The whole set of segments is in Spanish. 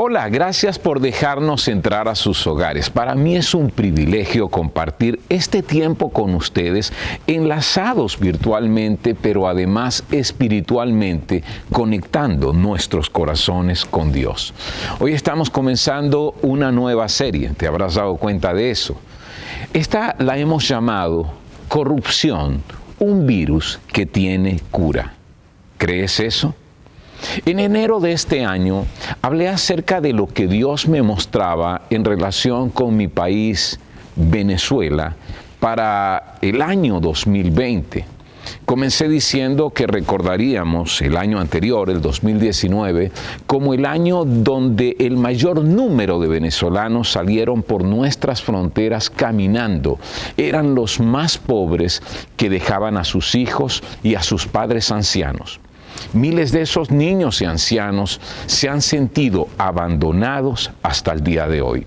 Hola, gracias por dejarnos entrar a sus hogares. Para mí es un privilegio compartir este tiempo con ustedes, enlazados virtualmente, pero además espiritualmente, conectando nuestros corazones con Dios. Hoy estamos comenzando una nueva serie, te habrás dado cuenta de eso. Esta la hemos llamado Corrupción, un virus que tiene cura. ¿Crees eso? En enero de este año hablé acerca de lo que Dios me mostraba en relación con mi país, Venezuela, para el año 2020. Comencé diciendo que recordaríamos el año anterior, el 2019, como el año donde el mayor número de venezolanos salieron por nuestras fronteras caminando. Eran los más pobres que dejaban a sus hijos y a sus padres ancianos. Miles de esos niños y ancianos se han sentido abandonados hasta el día de hoy.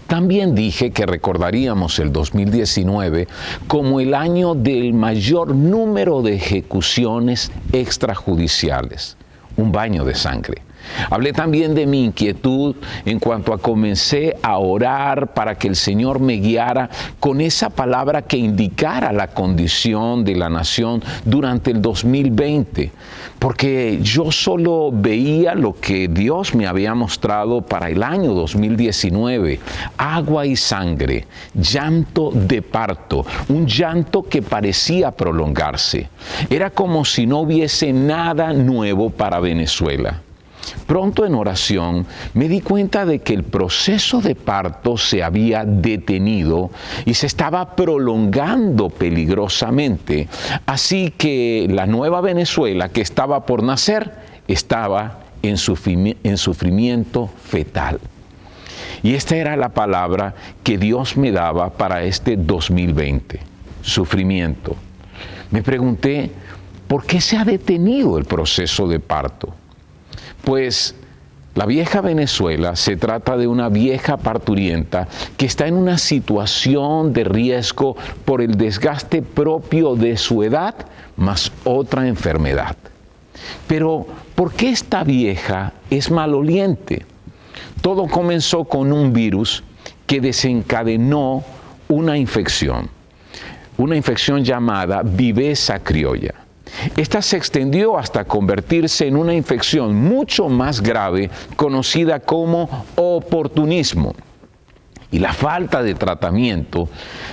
También dije que recordaríamos el 2019 como el año del mayor número de ejecuciones extrajudiciales, un baño de sangre. Hablé también de mi inquietud en cuanto a comencé a orar para que el Señor me guiara con esa palabra que indicara la condición de la nación durante el 2020, porque yo solo veía lo que Dios me había mostrado para el año 2019, agua y sangre, llanto de parto, un llanto que parecía prolongarse. Era como si no hubiese nada nuevo para Venezuela. Pronto en oración me di cuenta de que el proceso de parto se había detenido y se estaba prolongando peligrosamente. Así que la nueva Venezuela que estaba por nacer estaba en sufrimiento fetal. Y esta era la palabra que Dios me daba para este 2020, sufrimiento. Me pregunté, ¿por qué se ha detenido el proceso de parto? Pues la vieja Venezuela se trata de una vieja parturienta que está en una situación de riesgo por el desgaste propio de su edad más otra enfermedad. Pero, ¿por qué esta vieja es maloliente? Todo comenzó con un virus que desencadenó una infección llamada viveza criolla. Esta se extendió hasta convertirse en una infección mucho más grave conocida como oportunismo. Y la falta de tratamiento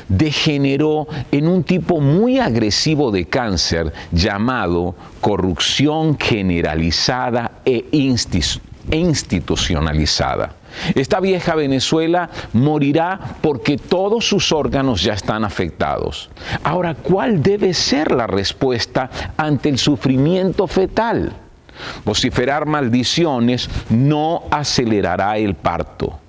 degeneró en un tipo muy agresivo de cáncer llamado corrupción generalizada e institucionalizada. Esta vieja Venezuela morirá porque todos sus órganos ya están afectados. Ahora, ¿cuál debe ser la respuesta ante el sufrimiento fetal? Vociferar maldiciones no acelerará el parto.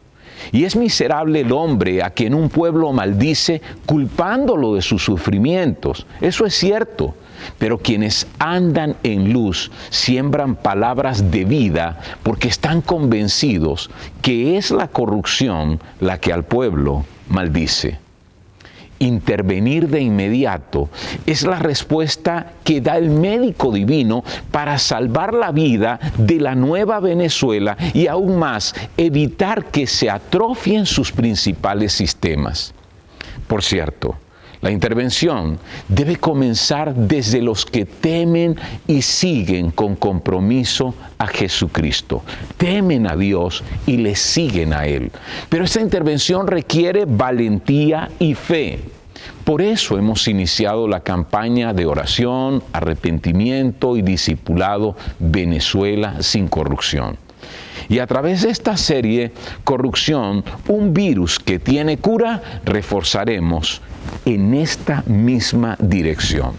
Y es miserable el hombre a quien un pueblo maldice culpándolo de sus sufrimientos. Eso es cierto. Pero quienes andan en luz siembran palabras de vida porque están convencidos que es la corrupción la que al pueblo maldice. Intervenir de inmediato es la respuesta que da el médico divino para salvar la vida de la nueva Venezuela y aún más evitar que se atrofien sus principales sistemas. Por cierto, la intervención debe comenzar desde los que temen y siguen con compromiso a Jesucristo. Temen a Dios y le siguen a Él. Pero esta intervención requiere valentía y fe. Por eso hemos iniciado la campaña de oración, arrepentimiento y discipulado Venezuela sin corrupción. Y a través de esta serie, Corrupción, un virus que tiene cura, reforzaremos en esta misma dirección.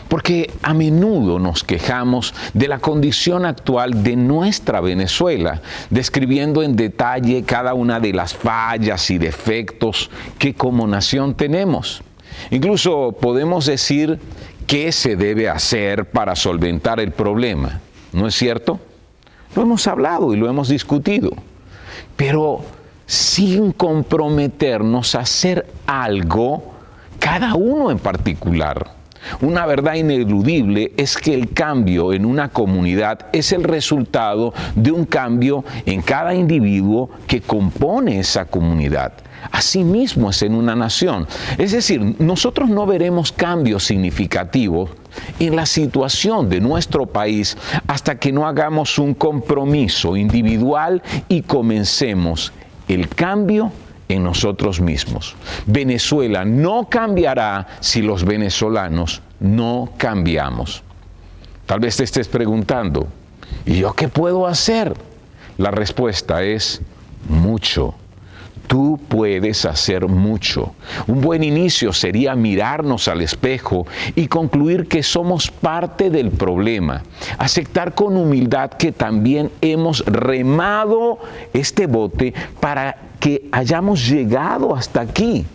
Porque a menudo nos quejamos de la condición actual de nuestra Venezuela, describiendo en detalle cada una de las fallas y defectos que como nación tenemos. Incluso podemos decir qué se debe hacer para solventar el problema, ¿no es cierto? Lo hemos hablado y lo hemos discutido, pero sin comprometernos a hacer algo, cada uno en particular. Una verdad ineludible es que el cambio en una comunidad es el resultado de un cambio en cada individuo que compone esa comunidad. Asimismo es en una nación. Es decir, nosotros no veremos cambios significativos en la situación de nuestro país hasta que no hagamos un compromiso individual y comencemos el cambio en nosotros mismos. Venezuela no cambiará si los venezolanos no cambiamos. Tal vez te estés preguntando, ¿y yo qué puedo hacer? La respuesta es mucho. Tú puedes hacer mucho. Un buen inicio sería mirarnos al espejo y concluir que somos parte del problema. Aceptar con humildad que también hemos remado este bote para que hayamos llegado hasta aquí.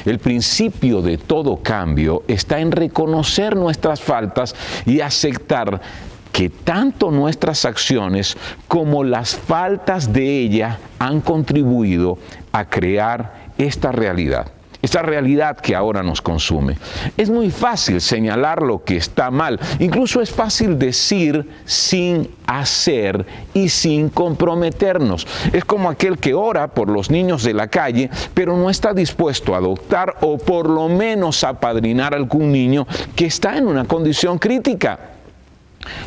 El principio de todo cambio está en reconocer nuestras faltas y aceptar que tanto nuestras acciones como las faltas de ellas han contribuido a crear esta realidad que ahora nos consume. Es muy fácil señalar lo que está mal, incluso es fácil decir sin hacer y sin comprometernos. Es como aquel que ora por los niños de la calle, pero no está dispuesto a adoptar o por lo menos a apadrinar a algún niño que está en una condición crítica.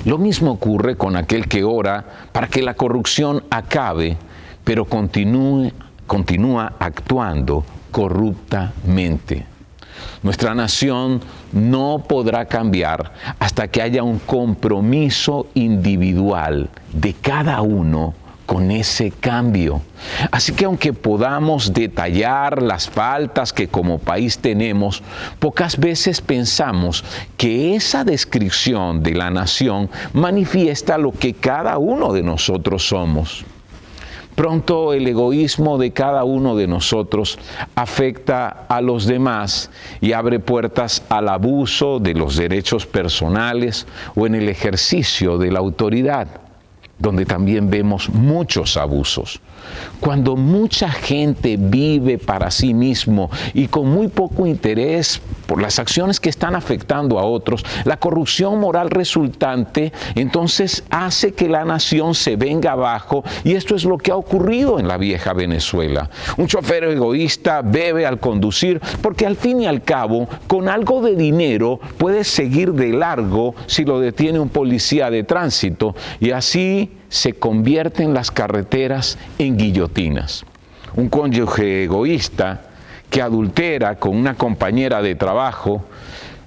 Lo mismo ocurre con aquel que ora para que la corrupción acabe, pero continúa actuando corruptamente. Nuestra nación no podrá cambiar hasta que haya un compromiso individual de cada uno con ese cambio. Así que aunque podamos detallar las faltas que como país tenemos, pocas veces pensamos que esa descripción de la nación manifiesta lo que cada uno de nosotros somos. Pronto el egoísmo de cada uno de nosotros afecta a los demás y abre puertas al abuso de los derechos personales o en el ejercicio de la autoridad, donde también vemos muchos abusos. Cuando mucha gente vive para sí mismo y con muy poco interés por las acciones que están afectando a otros, la corrupción moral resultante entonces hace que la nación se venga abajo, y esto es lo que ha ocurrido en la vieja Venezuela. Un chofer egoísta bebe al conducir porque al fin y al cabo, con algo de dinero puede seguir de largo si lo detiene un policía de tránsito, y así se convierten las carreteras en guillotinas. Un cónyuge egoísta que adultera con una compañera de trabajo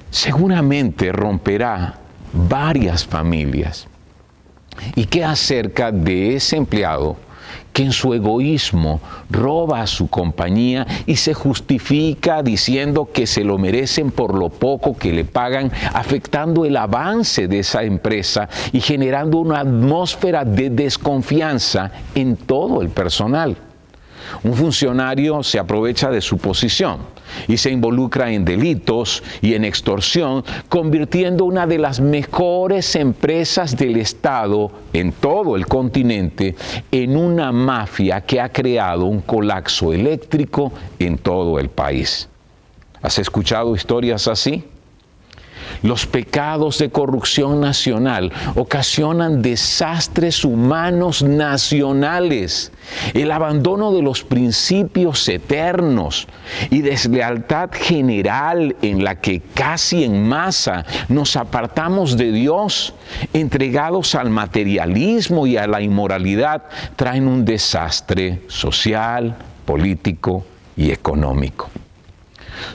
seguramente romperá varias familias. ¿Y qué acerca de ese empleado que en su egoísmo roba a su compañía y se justifica diciendo que se lo merecen por lo poco que le pagan, afectando el avance de esa empresa y generando una atmósfera de desconfianza en todo el personal? Un funcionario se aprovecha de su posición y se involucra en delitos y en extorsión, convirtiendo una de las mejores empresas del Estado en todo el continente en una mafia que ha creado un colapso eléctrico en todo el país. ¿Has escuchado historias así? Los pecados de corrupción nacional ocasionan desastres humanos nacionales, el abandono de los principios eternos y deslealtad general en la que casi en masa nos apartamos de Dios, entregados al materialismo y a la inmoralidad, traen un desastre social, político y económico.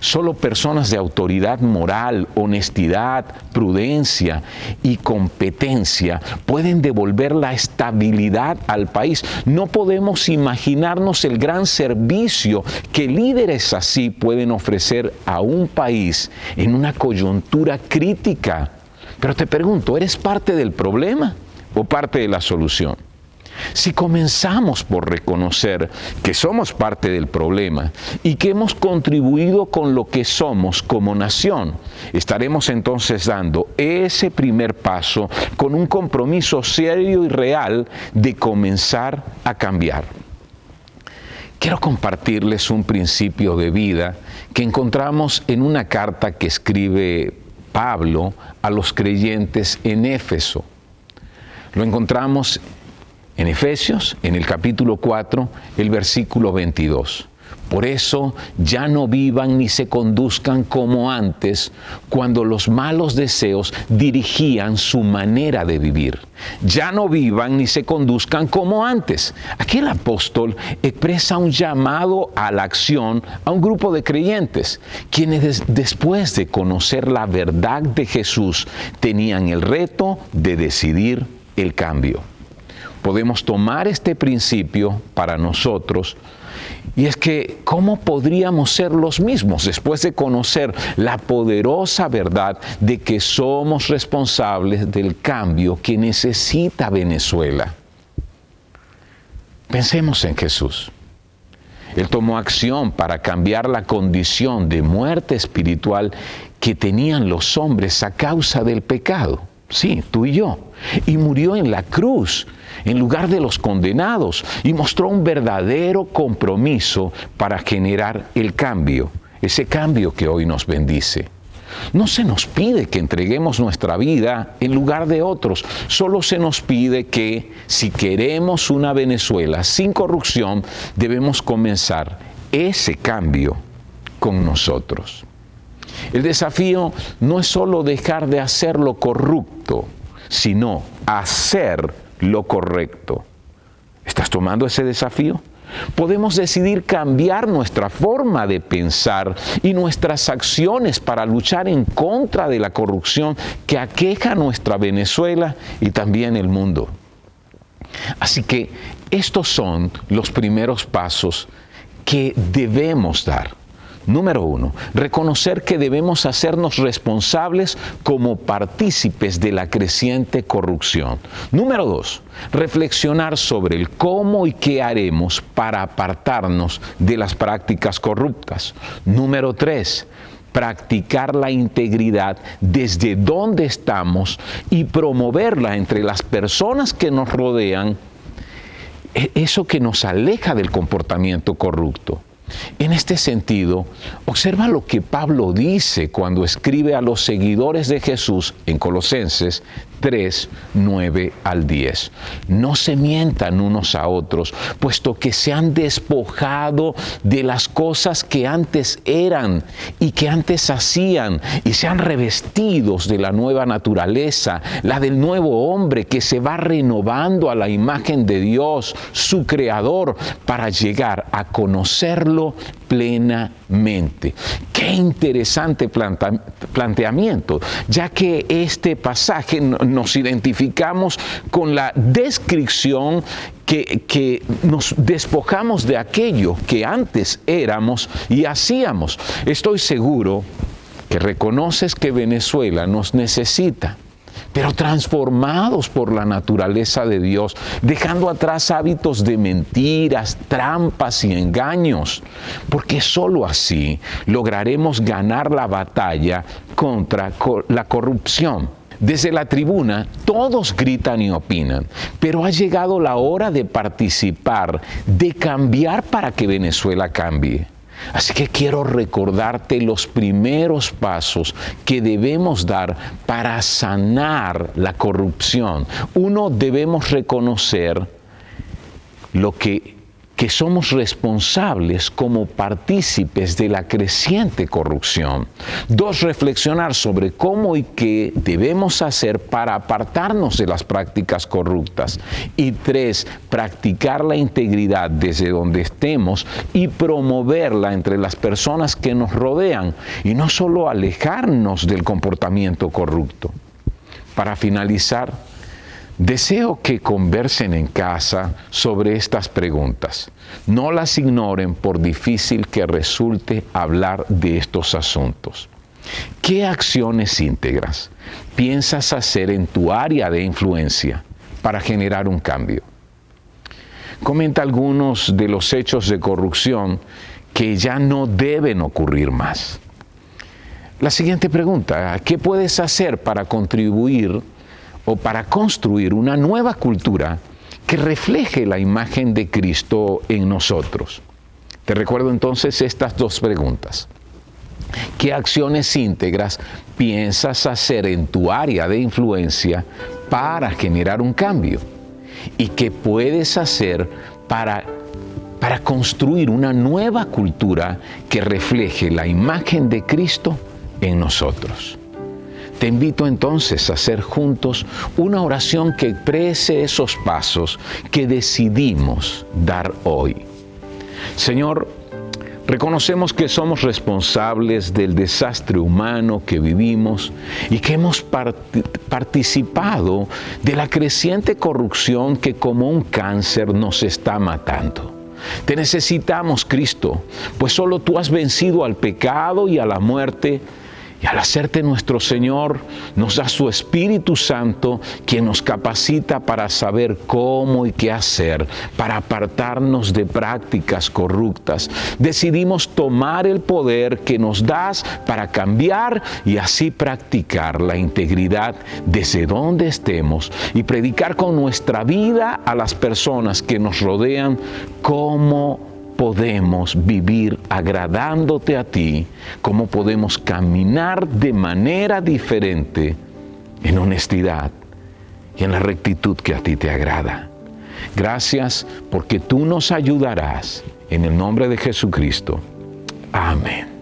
Solo personas de autoridad moral, honestidad, prudencia y competencia pueden devolver la estabilidad al país. No podemos imaginarnos el gran servicio que líderes así pueden ofrecer a un país en una coyuntura crítica. Pero te pregunto, ¿eres parte del problema o parte de la solución? Si comenzamos por reconocer que somos parte del problema y que hemos contribuido con lo que somos como nación, estaremos entonces dando ese primer paso con un compromiso serio y real de comenzar a cambiar. Quiero compartirles un principio de vida que encontramos en una carta que escribe Pablo a los creyentes en Éfeso. Lo encontramos en Efesios, en el capítulo 4, el versículo 22. Por eso ya no vivan ni se conduzcan como antes, cuando los malos deseos dirigían su manera de vivir. Ya no vivan ni se conduzcan como antes. Aquí el apóstol expresa un llamado a la acción a un grupo de creyentes, quienes después de conocer la verdad de Jesús, tenían el reto de decidir el cambio. Podemos tomar este principio para nosotros. Y es que, ¿cómo podríamos ser los mismos después de conocer la poderosa verdad de que somos responsables del cambio que necesita Venezuela? Pensemos en Jesús. Él tomó acción para cambiar la condición de muerte espiritual que tenían los hombres a causa del pecado. Sí, tú y yo. Y murió en la cruz, en lugar de los condenados, y mostró un verdadero compromiso para generar el cambio, ese cambio que hoy nos bendice. No se nos pide que entreguemos nuestra vida en lugar de otros, solo se nos pide que, si queremos una Venezuela sin corrupción, debemos comenzar ese cambio con nosotros. El desafío no es solo dejar de hacer lo corrupto, sino hacer lo correcto. ¿Estás tomando ese desafío? Podemos decidir cambiar nuestra forma de pensar y nuestras acciones para luchar en contra de la corrupción que aqueja nuestra Venezuela y también el mundo. Así que estos son los primeros pasos que debemos dar. Número 1, reconocer que debemos hacernos responsables como partícipes de la creciente corrupción. Número 2, reflexionar sobre el cómo y qué haremos para apartarnos de las prácticas corruptas. Número 3, practicar la integridad desde donde estamos y promoverla entre las personas que nos rodean, eso que nos aleja del comportamiento corrupto. En este sentido, observa lo que Pablo dice cuando escribe a los seguidores de Jesús en Colosenses 3, 9 al 10. No se mientan unos a otros, puesto que se han despojado de las cosas que antes eran y que antes hacían, y se han revestidos de la nueva naturaleza, la del nuevo hombre que se va renovando a la imagen de Dios, su Creador, para llegar a conocerlo plenamente. Qué interesante planteamiento, ya que este pasaje nos identificamos con la descripción que nos despojamos de aquello que antes éramos y hacíamos. Estoy seguro que reconoces que Venezuela nos necesita, pero transformados por la naturaleza de Dios, dejando atrás hábitos de mentiras, trampas y engaños, porque sólo así lograremos ganar la batalla contra la corrupción. Desde la tribuna todos gritan y opinan, pero ha llegado la hora de participar, de cambiar para que Venezuela cambie. Así que quiero recordarte los primeros pasos que debemos dar para sanar la corrupción. Uno, debemos reconocer que somos responsables como partícipes de la creciente corrupción. 2, reflexionar sobre cómo y qué debemos hacer para apartarnos de las prácticas corruptas. Y 3, practicar la integridad desde donde estemos y promoverla entre las personas que nos rodean, y no solo alejarnos del comportamiento corrupto. Para finalizar, deseo que conversen en casa sobre estas preguntas. No las ignoren por difícil que resulte hablar de estos asuntos. ¿Qué acciones íntegras piensas hacer en tu área de influencia para generar un cambio? Comenta algunos de los hechos de corrupción que ya no deben ocurrir más. La siguiente pregunta: ¿qué puedes hacer para contribuir o para construir una nueva cultura que refleje la imagen de Cristo en nosotros? Te recuerdo entonces estas 2 preguntas. ¿Qué acciones íntegras piensas hacer en tu área de influencia para generar un cambio? ¿Y qué puedes hacer para construir una nueva cultura que refleje la imagen de Cristo en nosotros? Te invito entonces a hacer juntos una oración que exprese esos pasos que decidimos dar hoy. Señor, reconocemos que somos responsables del desastre humano que vivimos y que hemos participado de la creciente corrupción que como un cáncer nos está matando. Te necesitamos, Cristo, pues solo tú has vencido al pecado y a la muerte. Y al hacerte nuestro Señor, nos da su Espíritu Santo, quien nos capacita para saber cómo y qué hacer, para apartarnos de prácticas corruptas. Decidimos tomar el poder que nos das para cambiar y así practicar la integridad desde donde estemos y predicar con nuestra vida a las personas que nos rodean cómo podemos vivir agradándote a ti, cómo podemos caminar de manera diferente en honestidad y en la rectitud que a ti te agrada. Gracias porque tú nos ayudarás. En el nombre de Jesucristo. Amén.